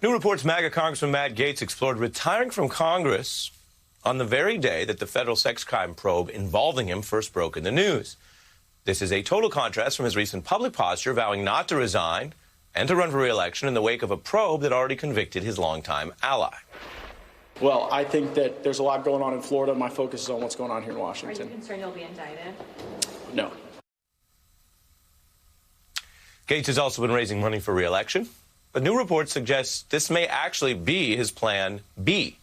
New reports MAGA Congressman Matt Gaetz explored retiring from Congress on the very day that the federal sex crime probe involving him first broke in the news. This is a total contrast from his recent public posture, vowing not to resign and to run for re-election in the wake of a probe that already convicted his longtime ally. Well, I think that there's a lot going on in Florida. My focus is on what's going on here in Washington. Are you concerned you'll be indicted? No. Gaetz has also been raising money for re-election, but new reports suggest this may actually be his plan B,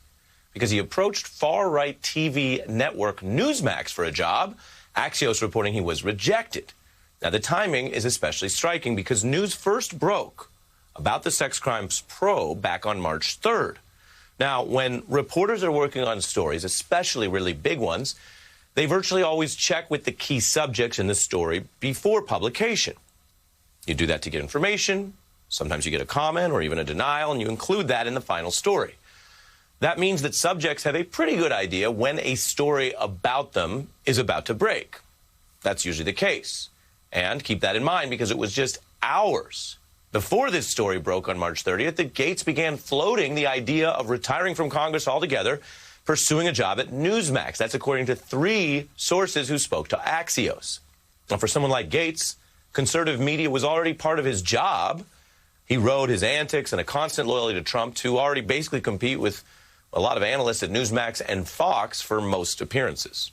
because he approached far-right TV network Newsmax for a job, Axios reporting he was rejected. Now, the timing is especially striking because news first broke about the sex crimes probe back on March 3rd. Now, when reporters are working on stories, especially really big ones, they virtually always check with the key subjects in the story before publication. You do that to get information. Sometimes you get a comment or even a denial, and you include that in the final story. That means that subjects have a pretty good idea when a story about them is about to break. That's usually the case. And keep that in mind, because it was just hours before this story broke on March 30th that Gaetz began floating the idea of retiring from Congress altogether, pursuing a job at Newsmax. That's according to 3 sources who spoke to Axios. Now, for someone like Gaetz, conservative media was already part of his job. He rode his antics and a constant loyalty to Trump to already basically compete with a lot of analysts at Newsmax and Fox for most appearances.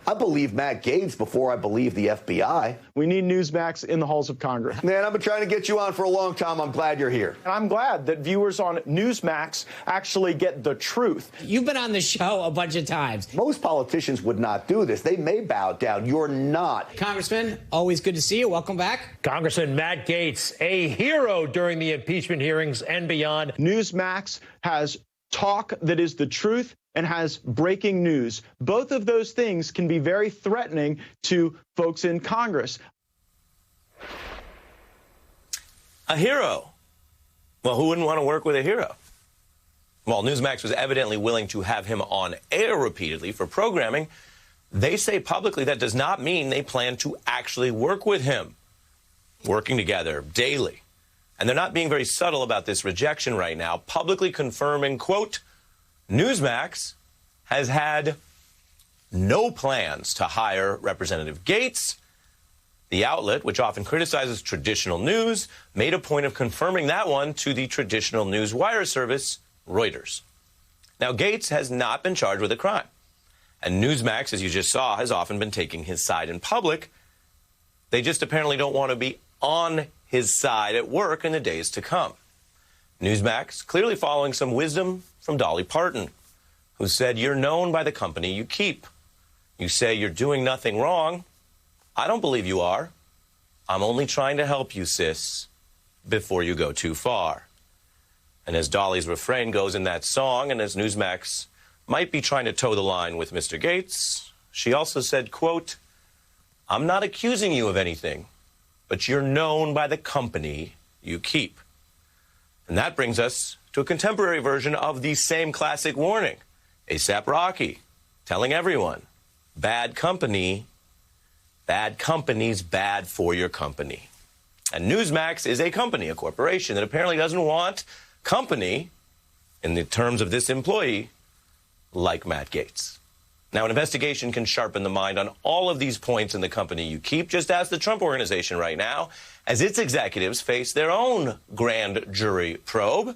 I believe Matt Gaetz before I believe the FBI. We need Newsmax in the halls of Congress. Man, I've been trying to get you on for a long time. I'm glad you're here. And I'm glad that viewers on Newsmax actually get the truth. You've been on the show a bunch of times. Most politicians would not do this. They may bow down. You're not. Congressman, always good to see you. Welcome back. Congressman Matt Gaetz, a hero during the impeachment hearings and beyond. Newsmax has talk that is the truth and has breaking news. Both of those things can be very threatening to folks in Congress. A hero. Well, who wouldn't want to work with a hero? While Newsmax was evidently willing to have him on air repeatedly for programming, they say publicly that does not mean they plan to actually work with him, working together daily. And they're not being very subtle about this rejection right now, publicly confirming, quote, Newsmax has had no plans to hire Representative Gaetz. The outlet, which often criticizes traditional news, made a point of confirming that one to the traditional news wire service, Reuters. Now, Gaetz has not been charged with a crime. And Newsmax, as you just saw, has often been taking his side in public. They just apparently don't want to be on his side at work in the days to come. Newsmax clearly following some wisdom from Dolly Parton, who said, "You're known by the company you keep. You say you're doing nothing wrong. I don't believe you are. I'm only trying to help you, sis, before you go too far." And as Dolly's refrain goes in that song, and as Newsmax might be trying to toe the line with Mr. Gaetz, she also said, quote, "I'm not accusing you of anything, but you're known by the company you keep." And that brings us to a contemporary version of the same classic warning. A$AP Rocky telling everyone, bad company's bad for your company. And Newsmax is a company, a corporation that apparently doesn't want company, in the terms of this employee, like Matt Gaetz. Now, an investigation can sharpen the mind on all of these points in the company you keep, just as the Trump Organization right now, as its executives face their own grand jury probe.